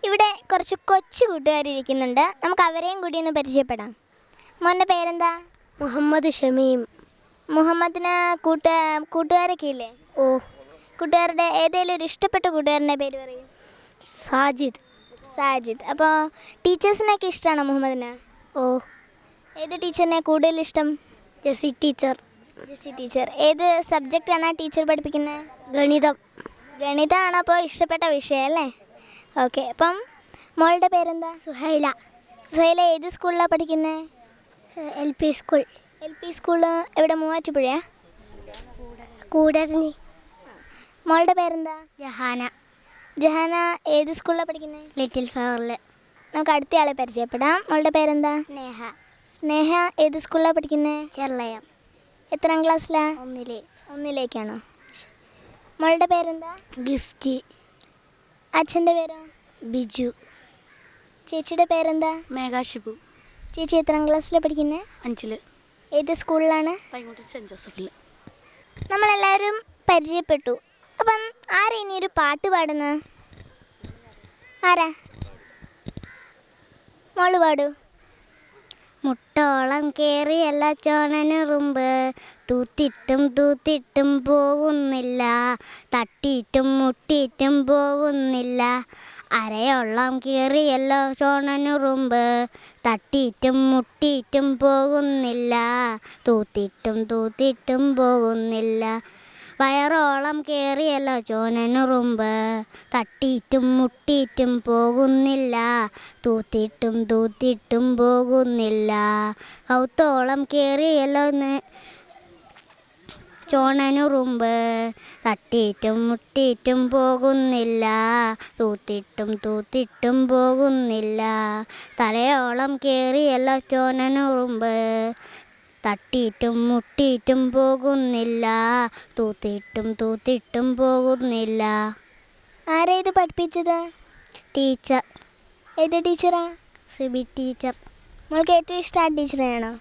ഇവിടെ കുറച്ച് കൊച്ചു കൂട്ടുകാരിരിക്കുന്നുണ്ട്. നമുക്ക് അവരെയും കൂടി ഒന്ന് പരിചയപ്പെടാം. മോൻ്റെ പേരെന്താ? മുഹമ്മദ് ഷമീം. മുഹമ്മദിന് കൂട്ടുകാരൊക്കെ ഇല്ലേ? ഓ. കൂട്ടുകാരുടെ ഏതെങ്കിലും ഒരു ഇഷ്ടപ്പെട്ട കൂട്ടുകാരൻ്റെ പേര് പറയും. സാജിദ്. സാജിദ്. അപ്പോൾ ടീച്ചേഴ്സിനൊക്കെ ഇഷ്ടമാണോ മുഹമ്മദിന്? ഓ. ഏത് ടീച്ചറിനെ കൂടുതൽ ഇഷ്ടം? ജെസി ടീച്ചർ. ജെസി ടീച്ചർ. ഏത് സബ്ജക്റ്റാണ് ടീച്ചർ പഠിപ്പിക്കുന്നത്? ഗണിതം. ഗണിതമാണ് അപ്പോൾ ഇഷ്ടപ്പെട്ട വിഷയം അല്ലേ? ഓക്കെ. അപ്പം മോളുടെ പേരെന്താ? സുഹൈല. സുഹൈല ഏത് സ്കൂളിലാണ് പഠിക്കുന്നത്? LP school. LP സ്കൂള് എവിടെ? മൂവാറ്റുപുഴയാ? കൂടരഞ്ഞി. മോളുടെ പേരെന്താ? ജഹാന. ജഹാന ഏത് സ്കൂളിലാണ് പഠിക്കുന്നത്? ലിറ്റിൽ ഫ്ലവറിൽ. നമുക്ക് അടുത്തയാളെ പരിചയപ്പെടാം. മോളുടെ പേരെന്താ? സ്നേഹ. സ്നേഹ ഏത് സ്കൂളിലാണ് പഠിക്കുന്നത്? ചെർളയം. എത്രാം ക്ലാസ്സിലാണ്? 1. ഒന്നിലേക്കാണോ? മോളുടെ പേരെന്താ? ഗിഫ്റ്റി. അച്ഛൻ്റെ പേരോ? ബിജു. ചേച്ചിയുടെ പേരെന്താ? മേഘ ഷിബു. ചേച്ചി എത്രാം ക്ലാസ്സിലാണ് പഠിക്കുന്നത്? 5. ഏത് സ്കൂളിലാണ്? പൈങ്ങോട്ട് സെൻറ്റ് ജോസഫിൽ. നമ്മളെല്ലാവരും പരിചയപ്പെട്ടു. അപ്പം ആരാ ഇനി ഒരു പാട്ട് പാടുന്നത്? ആരാ? മോള് പാടൂ. മുട്ടോളം കേറിയല്ല ചോണനുറുമ്പ്, തൂത്തിട്ടും തൂത്തിട്ടും പോവുന്നില്ല, തട്ടിയിട്ടും മുട്ടിയിട്ടും പോവുന്നില്ല. അരയോളം കീറിയല്ലോ ചോണനുറുമ്പ്, തട്ടിയിട്ടും മുട്ടിയിട്ടും പോകുന്നില്ല, തൂത്തിട്ടും തൂത്തിട്ടും പോകുന്നില്ല. വയറോളം കേറിയല്ലോ ചോനനുറുമ്പ്, തട്ടിയിട്ടും മുട്ടിയിട്ടും പോകുന്നില്ല, തൂത്തിട്ടും തൂത്തിട്ടും പോകുന്നില്ല. കൗത്തോളം കേറിയല്ലോ ചോണനുറുമ്പ്, തട്ടിയിട്ടും മുട്ടിയിട്ടും പോകുന്നില്ല, തൂത്തിട്ടും തൂത്തിട്ടും പോകുന്നില്ല. തലയോളം കേറിയല്ലോ ചോനനുറുമ്പ്, തട്ടിയിട്ടും മുട്ടിയിട്ടും പോകുന്നില്ല, തൂത്തിട്ടും തൂത്തിട്ടും പോകുന്നില്ല. ആരാ ഇത് പഠിപ്പിച്ചത്? ടീച്ചർ. ഏത് ടീച്ചറാ? സിബി ടീച്ചർ. മോൾക്ക് ഏറ്റവും ഇഷ്ടം ആ ടീച്ചറെയാണോ?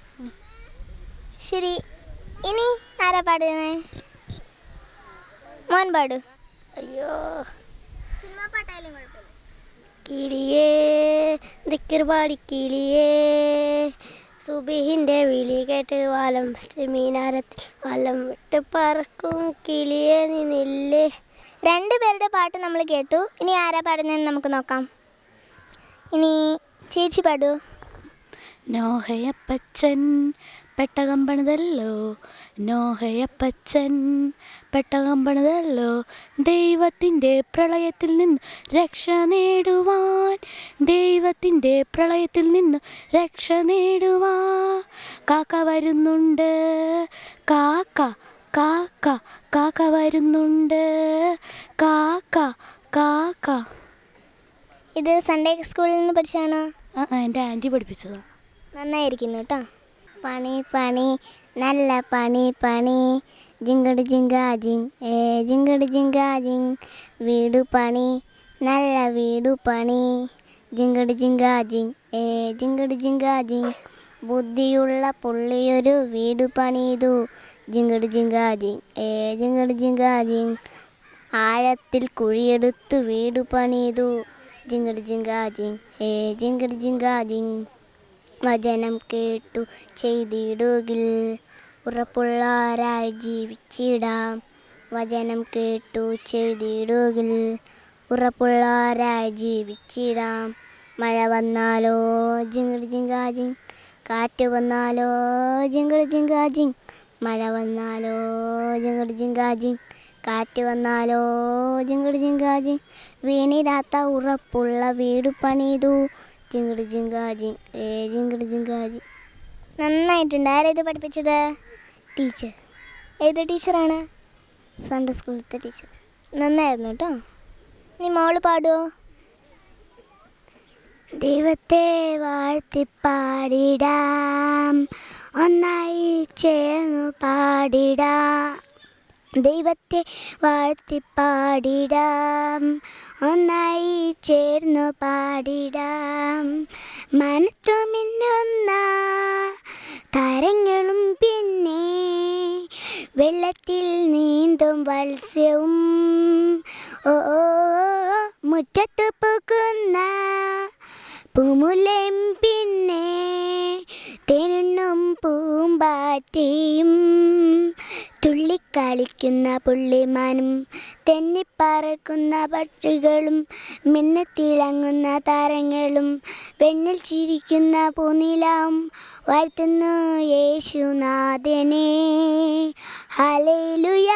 ശരി. ഇനി ആരാ പാടുന്നത്? മോൻ പാടൂ. അയ്യോ. സിനിമ പാട്ടായാലും കുഴപ്പമില്ല. കിളിയേ ദിക്കർ പാടി കിളിയേ, സുബിഹിൻ്റെ വിളി കേട്ട് വാലം വെച്ച് മീനാരത്തിൽ വലം വിട്ട് പറക്കും കിളിയെ നിന്നില്ലേ. 2 പേരുടെ പാട്ട് നമ്മൾ കേട്ടു. ഇനി ആരാ പാടുന്നതെന്ന് നമുക്ക് നോക്കാം. ഇനി ചേച്ചി പാടൂ. നോഹയപ്പച്ചൻ പെട്ടകം പണിതല്ലോ, നോഹയപ്പച്ചൻ പെട്ടകം പണിതല്ലോ, ദൈവത്തിൻ്റെ പ്രളയത്തിൽ നിന്ന് രക്ഷ നേടുവാൻ, ദൈവത്തിൻ്റെ പ്രളയത്തിൽ നിന്ന് രക്ഷ നേടുവാൻ. കാക്ക വരുന്നുണ്ട്, കാക്ക കാക്ക കാക്ക വരുന്നുണ്ട്, കാക്ക കാക്ക. ഇത് സൺഡേ സ്കൂളിൽ നിന്ന് പഠിച്ചാണോ? എൻ്റെ ആൻറ്റി പഠിപ്പിച്ചതാണ്. നന്നായിരിക്കുന്നു കേട്ടോ. പണി പണി നല്ല പണി പണി, ജിങ്കട് ജിങ്കാജിങ് ജിങ്കട് ജിങ്കാജിങ്. വീടു പണി നല്ല വീടു പണി, ജിങ്കട് ജിങ്കാജിങ് ജിങ്കട് ജിങ്കാജിങ്. ബുദ്ധിയുള്ള പുള്ളിയൊരു വീടു പണിതു, ജിങ്കട് ജിങ്കാജിങ് ജിങ്കട് ജിങ്കാജിങ്. ആഴത്തിൽ കുഴിയെടുത്തു വീടു പണിതു, ജിങ്കട് ജിങ്കാജിങ് ജിങ്കട് ജിങ്കാജിങ്. വചനം കേട്ടു ചെയ്തിടുകിൽ ഉറപ്പുള്ളവരായി ജീവിച്ചിടാം, വചനം കേട്ടു ചെയ്തിടുകിൽ ഉറപ്പുള്ളവരായി ജീവിച്ചിടാം. മഴ വന്നാലോ ജിങ്കട് ജിങ്കാജിങ്, കാറ്റ് വന്നാലോ ജിങ്കട് ജിങ്കാജിങ്. മഴ വന്നാലോ ജിങ്കട് ജിങ്കാജിങ്, കാറ്റ് വന്നാലോ ജിങ്കട് ജിങ്കാജിങ്. വീണിരാത്ത ഉറപ്പുള്ള വീടു പണിതു, ജിങ്കട് ജിങ്കാജിങ് ജിങ്കട് ജിങ്കാജിങ്. നന്നായിട്ടുണ്ട്. ആരാ ഇത് പഠിപ്പിച്ചത്? ടീച്ചർ. ഏത് ടീച്ചറാണ്? സൺഡേ സ്കൂളിലത്തെ ടീച്ചർ. നന്നായിരുന്നു കേട്ടോ. നീ മോള് പാടുമോ? ദൈവത്തെ വാഴ്ത്തിപ്പാടിടാം, ഒന്നായി ചേർന്നു പാടിടാം. ദൈവത്തെ വാഴ്ത്തിപ്പാടിടാം, ഒന്നായി ചേർന്നു പാടിടാം. മനത്തു മിന്നുന്ന താരങ്ങളും പിന്നെ വെള്ളത്തിൽ നീന്തും മത്സ്യവും, ഓ മുറ്റത്ത് പൂക്കുന്ന പൂമുലയും പിന്നെ തേനുണ്ണും പൂമ്പാറ്റയും തുള്ളിക്കളിക്കുന്ന പുള്ളിമാനും തെന്നിപ്പറക്കുന്ന പക്ഷികളും മിന്നത്തിളങ്ങുന്ന താരങ്ങളും വെണ്ണിൽ ചിരിക്കുന്ന പൂനിലാവും വാഴ്ത്തുന്നു യേശുനാഥനെ. ഹല്ലേലൂയ,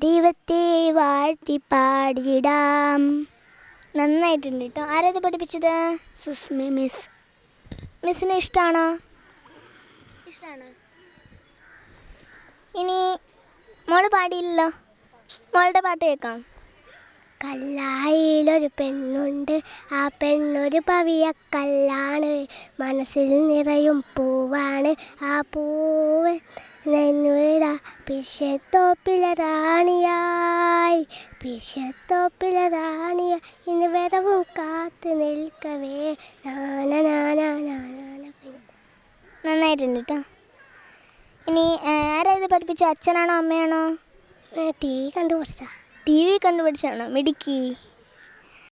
ദൈവത്തെ വാഴ്ത്തി പാടിടാം. നന്നായിട്ടുണ്ട് കേട്ടോ. ആരത് പഠിപ്പിച്ചത്? സുസ്മി മിസ്. മിസ്സിന് ഇഷ്ടമാണോ? ഇനി മോള് പാടിയില്ലല്ലോ, മോളുടെ പാട്ട് കേൾക്കാം. കല്ലായിലൊരു പെണ്ണുണ്ട്, ആ പെണ്ണൊരു പവിയക്കല്ലാണ്, മനസ്സിൽ നിറയും പൂവാണ് ആ പൂവ് പിശത്തോപ്പിലെ റാണിയായി, പിശത്തോപ്പിലെ റാണിയായി ഇന്ന് വരവും കാത്തു നിൽക്കവേ. നന്നായിട്ടുണ്ട് കേട്ടോ. ഇനി ആരാ ഇത് പഠിപ്പിച്ച? അച്ഛനാണോ അമ്മയാണോ? ടി വി കണ്ടു പഠിച്ച. ടി വി കണ്ടുപിടിച്ചാണോ? മിടുക്കി.